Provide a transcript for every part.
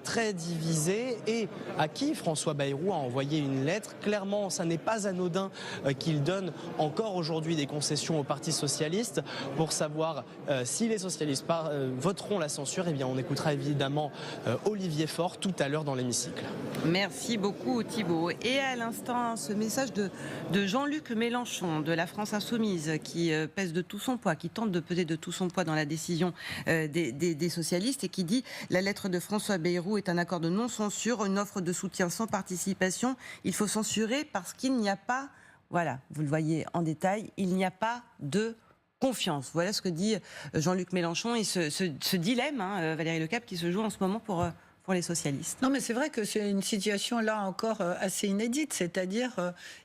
très divisé et à qui François Bayrou a envoyé une lettre. Clairement, ça n'est pas anodin qu'il donne encore aujourd'hui des concessions au Parti socialiste. Pour savoir si les socialistes voteront la censure, eh bien on écoutera évidemment Olivier Faure tout à l'heure dans l'hémicycle. Merci beaucoup Thibault. Et à l'instant, ce message de Jean-Luc Mélenchon de la France Insoumise qui pèse de tout son poids, qui tente de peser de tout son poids dans la décision des socialistes et qui dit « La lettre de François Bayrou est un accord de non-censure, une offre de soutien sans participation. Il faut censurer parce qu'il n'y a pas... » Voilà, vous le voyez en détail, il n'y a pas de confiance. Voilà ce que dit Jean-Luc Mélenchon et ce dilemme, Valérie Lecap, qui se joue en ce moment pour les socialistes. Non, mais c'est vrai que c'est une situation là encore assez inédite, c'est-à-dire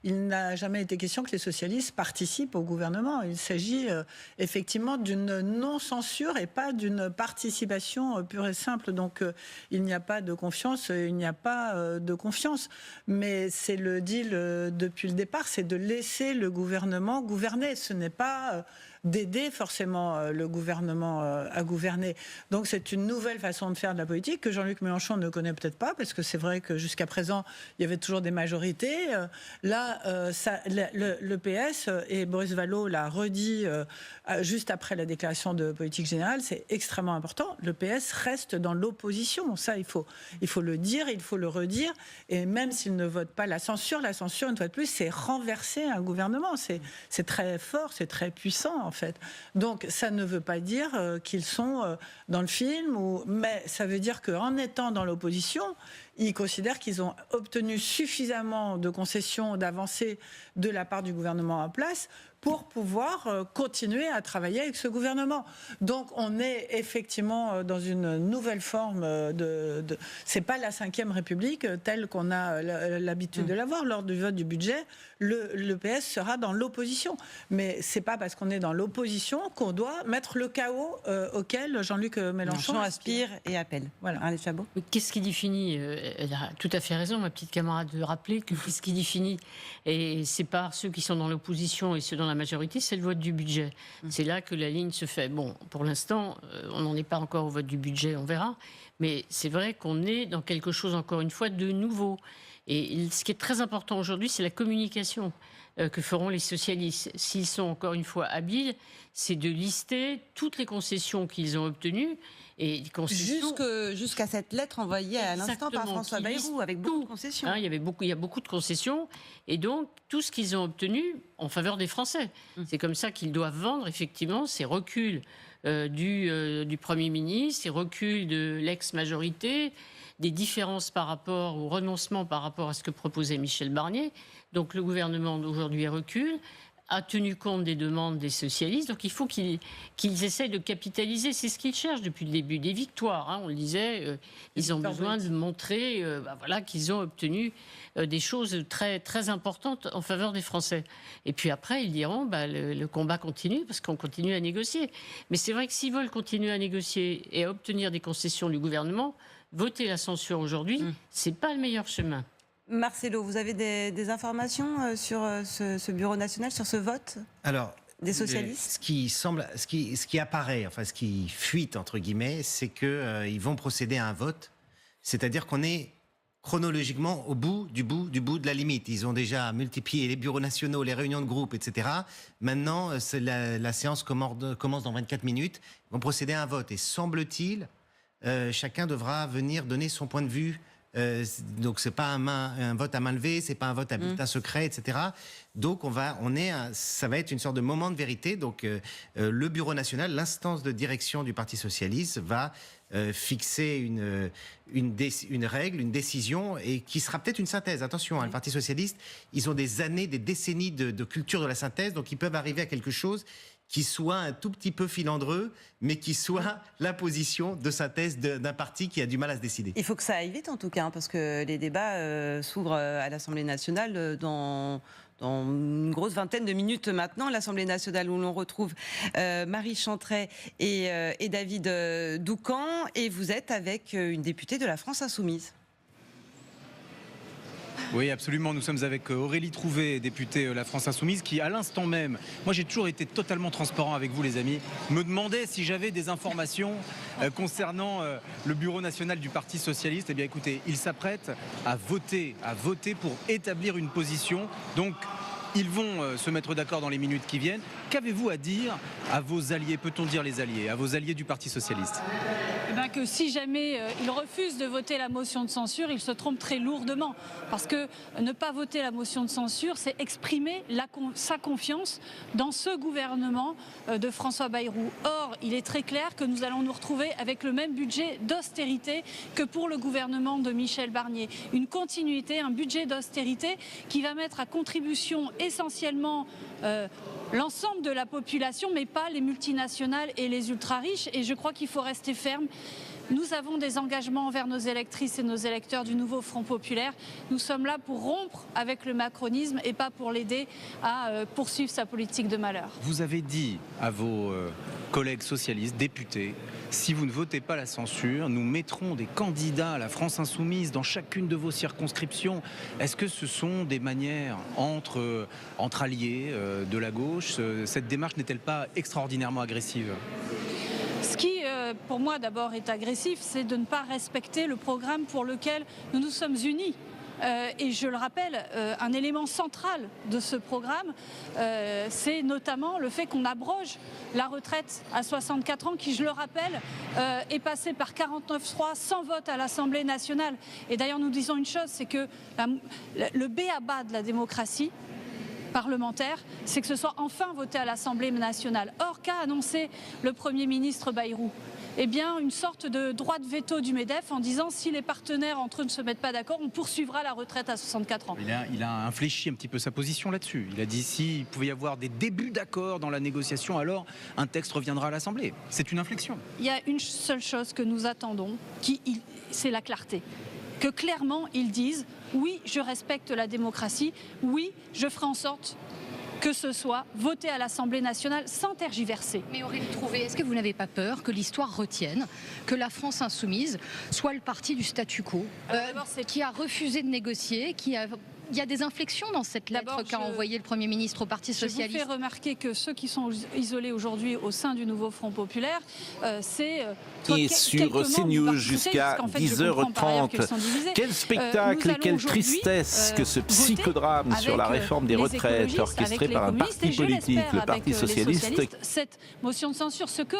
il n'a jamais été question que les socialistes participent au gouvernement. Il s'agit effectivement d'une non-censure et pas d'une participation pure et simple. Donc il n'y a pas de confiance, il n'y a pas de confiance. Mais c'est le deal depuis le départ, c'est de laisser le gouvernement gouverner. Ce n'est pas d'aider forcément le gouvernement à gouverner. Donc c'est une nouvelle façon de faire de la politique que Jean-Luc Mélenchon ne connaît peut-être pas, parce que c'est vrai que jusqu'à présent, il y avait toujours des majorités. Là, le PS, et Boris Vallaud l'a redit juste après la déclaration de politique générale, c'est extrêmement important. Le PS reste dans l'opposition. Ça, il faut le dire, il faut le redire. Et même s'il ne vote pas la censure, une fois de plus, c'est renverser un gouvernement. C'est très fort, c'est très puissant, en fait. Donc, ça ne veut pas dire qu'ils sont dans le film, mais ça veut dire qu'en étant dans l'opposition, ils considèrent qu'ils ont obtenu suffisamment de concessions, d'avancées de la part du gouvernement en place pour pouvoir continuer à travailler avec ce gouvernement. Donc on est effectivement dans une nouvelle forme c'est pas la Ve République telle qu'on a l'habitude de l'avoir. Lors du vote du budget, le PS sera dans l'opposition. Mais c'est pas parce qu'on est dans l'opposition qu'on doit mettre le chaos auquel Jean-Luc Mélenchon aspire et appelle. Voilà. Allez, Chabot. Qu'est-ce qui définit elle a tout à fait raison, ma petite camarade, de rappeler que qu'est-ce qui définit, et c'est pas ceux qui sont dans l'opposition et ceux dans la majorité, c'est le vote du budget. C'est là que la ligne se fait. Bon, pour l'instant, on n'en est pas encore au vote du budget, on verra. Mais c'est vrai qu'on est dans quelque chose, encore une fois, de nouveau. Et ce qui est très important aujourd'hui, c'est la communication que feront les socialistes. S'ils sont, encore une fois, habiles, c'est de lister toutes les concessions qu'ils ont obtenues. Et jusqu'à cette lettre envoyée à l'instant par François Bayrou, avec beaucoup de concessions. Il y a beaucoup de concessions. Et donc, tout ce qu'ils ont obtenu en faveur des Français. C'est comme ça qu'ils doivent vendre, effectivement, ces reculs du Premier ministre, ces reculs de l'ex-majorité, des différences par rapport au renoncement par rapport à ce que proposait Michel Barnier. Donc le gouvernement d'aujourd'hui recule, a tenu compte des demandes des socialistes. Donc il faut qu'ils essayent de capitaliser. C'est ce qu'ils cherchent depuis le début. Des victoires, on le disait. Ils ont besoin de montrer qu'ils ont obtenu des choses très, très importantes en faveur des Français. Et puis après, ils diront le combat continue parce qu'on continue à négocier. Mais c'est vrai que s'ils veulent continuer à négocier et à obtenir des concessions du gouvernement, voter la censure aujourd'hui, c'est pas le meilleur chemin. Marcelo, vous avez des informations sur ce bureau national, sur ce vote des socialistes ? Ce qui apparaît, enfin ce qui fuite entre guillemets, c'est que ils vont procéder à un vote, c'est-à-dire qu'on est chronologiquement au bout de la limite. Ils ont déjà multiplié les bureaux nationaux, les réunions de groupe, etc. Maintenant, la séance commence dans 24 minutes. Ils vont procéder à un vote et semble-t-il, chacun devra venir donner son point de vue. Donc c'est pas un vote à main levée, c'est pas un vote à bulletin secret, etc. Donc ça va être une sorte de moment de vérité. Donc le Bureau national, l'instance de direction du Parti socialiste, va fixer une règle, une décision, et qui sera peut-être une synthèse. Attention, le Parti socialiste, ils ont des années, des décennies de culture de la synthèse, donc ils peuvent arriver à quelque chose qui soit un tout petit peu filandreux, mais qui soit la position de synthèse d'un parti qui a du mal à se décider. Il faut que ça aille vite en tout cas, parce que les débats s'ouvrent à l'Assemblée nationale dans une grosse vingtaine de minutes maintenant. L'Assemblée nationale où l'on retrouve Marie Chantray et David Doucan, et vous êtes avec une députée de la France Insoumise. Oui, absolument. Nous sommes avec Aurélie Trouvé, députée La France Insoumise, qui à l'instant même, moi j'ai toujours été totalement transparent avec vous les amis, me demandait si j'avais des informations concernant le bureau national du Parti Socialiste. Eh bien écoutez, il s'apprête à voter pour établir une position. Donc ils vont se mettre d'accord dans les minutes qui viennent. Qu'avez-vous à dire à vos alliés, peut-on dire les alliés, à vos alliés du Parti Socialiste? Eh bien que si jamais ils refusent de voter la motion de censure, ils se trompent très lourdement. Parce que ne pas voter la motion de censure, c'est exprimer sa confiance dans ce gouvernement de François Bayrou. Or, il est très clair que nous allons nous retrouver avec le même budget d'austérité que pour le gouvernement de Michel Barnier. Une continuité, un budget d'austérité qui va mettre à contribution essentiellement l'ensemble de la population, mais pas les multinationales et les ultra-riches. Et je crois qu'il faut rester ferme. Nous avons des engagements envers nos électrices et nos électeurs du nouveau Front populaire. Nous sommes là pour rompre avec le macronisme et pas pour l'aider à poursuivre sa politique de malheur. Vous avez dit à vos collègues socialistes, députés, si vous ne votez pas la censure, nous mettrons des candidats à la France Insoumise dans chacune de vos circonscriptions. Est-ce que ce sont des manières entre alliés de la gauche? Cette démarche n'est-elle pas extraordinairement agressive? Ce qui, pour moi, d'abord est agressif, c'est de ne pas respecter le programme pour lequel nous nous sommes unis. Et je le rappelle, un élément central de ce programme, c'est notamment le fait qu'on abroge la retraite à 64 ans, qui, je le rappelle, est passée par 49.3 sans vote à l'Assemblée nationale. Et d'ailleurs, nous disons une chose, c'est que le b.a.-ba de la démocratie parlementaire, c'est que ce soit enfin voté à l'Assemblée nationale. Or, qu'a annoncé le Premier ministre Bayrou? Eh bien, une sorte de droit de veto du MEDEF en disant si les partenaires entre eux ne se mettent pas d'accord, on poursuivra la retraite à 64 ans. Il a infléchi un petit peu sa position là-dessus. Il a dit s'il pouvait y avoir des débuts d'accord dans la négociation, alors un texte reviendra à l'Assemblée. C'est une inflexion. Il y a une seule chose que nous attendons, c'est la clarté. Que clairement ils disent oui, je respecte la démocratie, oui, je ferai en sorte que ce soit voté à l'Assemblée nationale sans tergiverser. Mais Aurélie Trouvé, est-ce que vous n'avez pas peur que l'histoire retienne que la France Insoumise soit le parti du statu quo, qui a refusé de négocier, il y a des inflexions dans cette lettre qu'a envoyée le Premier ministre au Parti Socialiste. Je vous fais remarquer que ceux qui sont isolés aujourd'hui au sein du nouveau Front populaire, c'est... Et sur CNews jusqu'à 10h30. Quel spectacle et quelle tristesse que ce psychodrame sur la réforme des retraites orchestré par un parti politique, le Parti Socialiste. Cette motion de censure, ce que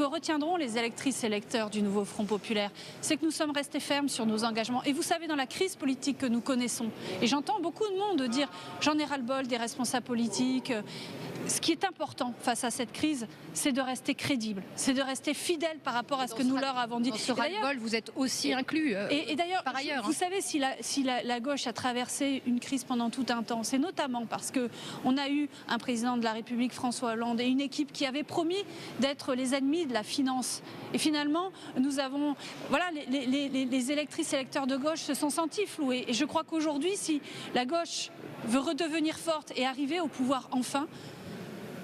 retiendront les électrices et électeurs du nouveau Front populaire, c'est que nous sommes restés fermes sur nos engagements. Et vous savez, dans la crise politique que nous connaissons, et j'entends beaucoup de monde dire « j'en ai ras-le-bol des responsables politiques », ce qui est important face à cette crise, c'est de rester crédible, c'est de rester fidèle par rapport à ce que nous leur avons dit. Dans ce ras-le-bol, vous êtes aussi inclus et d'ailleurs, par ailleurs. Vous savez, si la gauche a traversé une crise pendant tout un temps, c'est notamment parce qu'on a eu un président de la République, François Hollande, et une équipe qui avait promis d'être les ennemis de la finance. Et finalement, nous avons... Voilà, les électrices et électeurs de gauche se sont sentis floués. Et je crois qu'aujourd'hui, si la gauche veut redevenir forte et arriver au pouvoir enfin,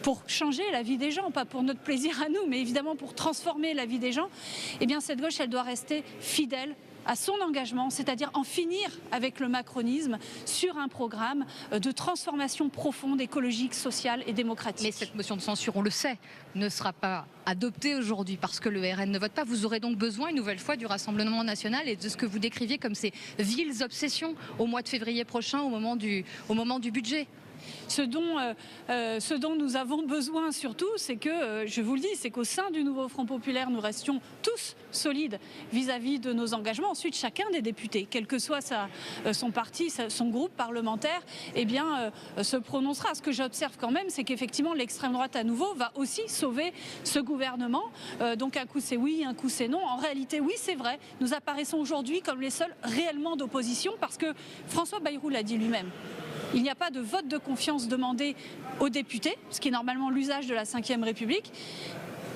pour changer la vie des gens, pas pour notre plaisir à nous, mais évidemment pour transformer la vie des gens, eh bien cette gauche, elle doit rester fidèle à son engagement, c'est-à-dire en finir avec le macronisme sur un programme de transformation profonde, écologique, sociale et démocratique. Mais cette motion de censure, on le sait, ne sera pas adoptée aujourd'hui parce que le RN ne vote pas. Vous aurez donc besoin une nouvelle fois du Rassemblement national et de ce que vous décriviez comme ces viles obsessions au mois de février prochain, au moment du budget. Ce dont nous avons besoin surtout, c'est que, je vous le dis, c'est qu'au sein du nouveau Front populaire, nous restions tous solides vis-à-vis de nos engagements. Ensuite, chacun des députés, quel que soit son parti, son groupe parlementaire, eh bien, se prononcera. Ce que j'observe quand même, c'est qu'effectivement, l'extrême droite à nouveau va aussi sauver ce gouvernement. Donc un coup c'est oui, un coup c'est non. En réalité, oui, c'est vrai. Nous apparaissons aujourd'hui comme les seuls réellement d'opposition parce que François Bayrou l'a dit lui-même. Il n'y a pas de vote de confiance demandé aux députés, ce qui est normalement l'usage de la Ve République.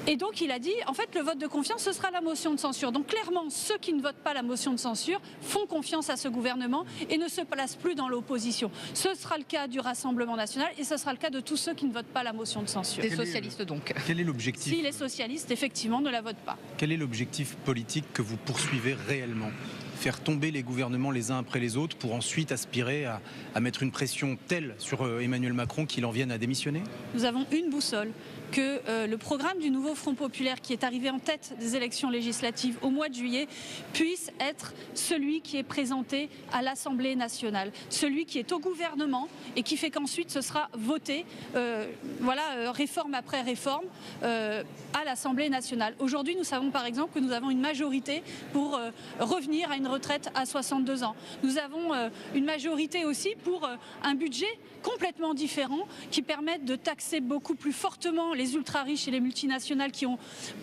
Et donc il a dit, en fait, le vote de confiance, ce sera la motion de censure. Donc clairement, ceux qui ne votent pas la motion de censure font confiance à ce gouvernement et ne se placent plus dans l'opposition. Ce sera le cas du Rassemblement national et ce sera le cas de tous ceux qui ne votent pas la motion de censure. Des socialistes donc. Quel est l'objectif? Si les socialistes, effectivement, ne la votent pas. Quel est l'objectif politique que vous poursuivez réellement faire tomber les gouvernements les uns après les autres pour ensuite aspirer à mettre une pression telle sur Emmanuel Macron qu'il en vienne à démissionner? Nous avons une boussole, que le programme du nouveau Front populaire qui est arrivé en tête des élections législatives au mois de juillet puisse être celui qui est présenté à l'Assemblée nationale, celui qui est au gouvernement et qui fait qu'ensuite ce sera voté, réforme après réforme, à l'Assemblée nationale. Aujourd'hui, nous savons par exemple que nous avons une majorité pour revenir à une retraite à 62 ans. Nous avons une majorité aussi pour un budget complètement différent qui permette de taxer beaucoup plus fortement les ultra-riches et les multinationales qui ont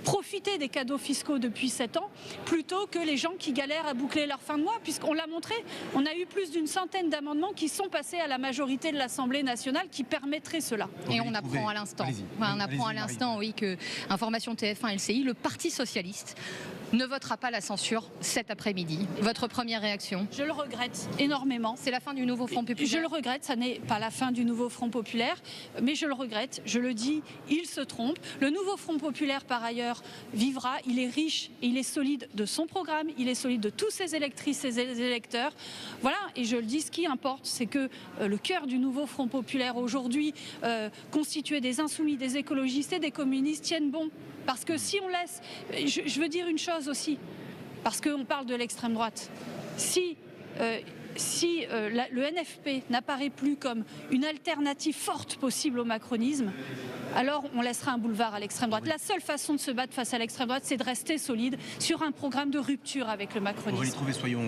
profité des cadeaux fiscaux depuis 7 ans, plutôt que les gens qui galèrent à boucler leur fin de mois, puisqu'on l'a montré, on a eu plus d'une centaine d'amendements qui sont passés à la majorité de l'Assemblée nationale qui permettraient cela. Et on apprend à l'instant, oui, que information TF1 LCI, le Parti socialiste ne votera pas la censure cet après-midi. Votre première réaction? Je le regrette énormément. C'est la fin du nouveau Front populaire? Je le regrette, ça n'est pas la fin du nouveau Front populaire, mais je le regrette, je le dis, il se trompe. Le nouveau Front populaire, par ailleurs, vivra, il est riche et il est solide de son programme, il est solide de tous ses électrices et ses électeurs. Voilà, et je le dis, ce qui importe, c'est que le cœur du nouveau Front populaire aujourd'hui, constitué des insoumis, des écologistes et des communistes, tiennent bon. Parce que si on laisse... Je veux dire une chose aussi, parce qu'on parle de l'extrême droite. Si le NFP n'apparaît plus comme une alternative forte possible au macronisme, alors on laissera un boulevard à l'extrême droite. La seule façon de se battre face à l'extrême droite, c'est de rester solide sur un programme de rupture avec le macronisme.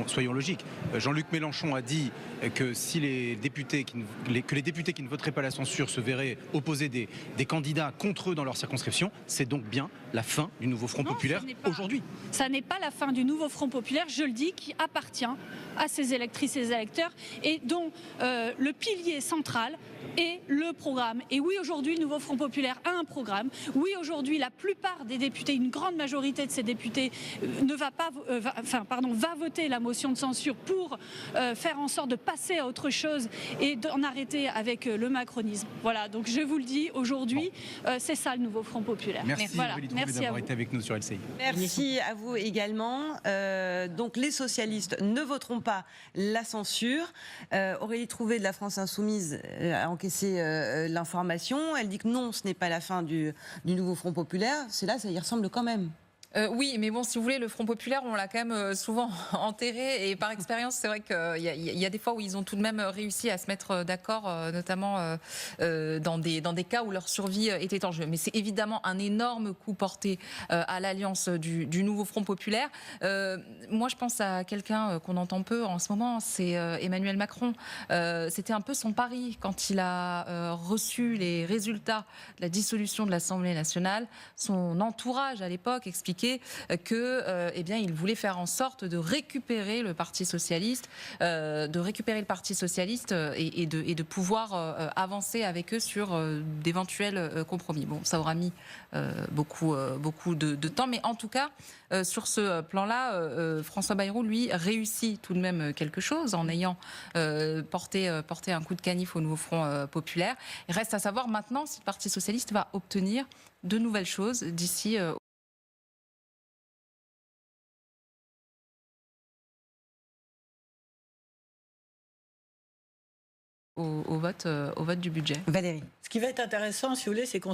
Soyons logiques. Jean-Luc Mélenchon a dit que si les députés qui ne voteraient pas la censure se verraient opposer des candidats contre eux dans leur circonscription, c'est donc bien la fin du nouveau Front populaire aujourd'hui. Ça n'est pas la fin du nouveau Front populaire, je le dis, qui appartient à ses électrices et ses électeurs et dont le pilier central est le programme. Et oui, aujourd'hui, le nouveau Front populaire a un programme. Oui, aujourd'hui, la plupart des députés, une grande majorité de ces députés va voter la motion de censure pour faire en sorte de passer à autre chose et d'en arrêter avec le macronisme. Voilà, donc je vous le dis, aujourd'hui, c'est ça le nouveau Front populaire. Merci, merci d'avoir été avec nous sur LCI. Merci à vous également. Donc les socialistes ne voteront pas la censure. Aurélie Trouvé de la France Insoumise a encaissé l'information. Elle dit que non, ce n'est pas la fin du nouveau Front populaire. C'est là, ça y ressemble quand même. Oui, mais bon, si vous voulez, le Front populaire, on l'a quand même souvent enterré. Et par expérience, c'est vrai qu'il y a des fois où ils ont tout de même réussi à se mettre d'accord, notamment dans des cas où leur survie était en jeu. Mais c'est évidemment un énorme coup porté à l'alliance du nouveau Front populaire. Moi, je pense à quelqu'un qu'on entend peu en ce moment, c'est Emmanuel Macron. C'était un peu son pari quand il a reçu les résultats de la dissolution de l'Assemblée nationale. Son entourage, à l'époque, expliquait que, il voulait faire en sorte de récupérer le Parti socialiste, et de pouvoir avancer avec eux sur d'éventuels compromis. Bon, ça aura mis beaucoup de temps, mais en tout cas, sur ce plan-là, François Bayrou, lui, réussit tout de même quelque chose en ayant porté un coup de canif au nouveau Front populaire. Il reste à savoir maintenant si le Parti socialiste va obtenir de nouvelles choses d'ici au vote du budget. Valérie. Ce qui va être intéressant, si vous voulez, c'est qu'on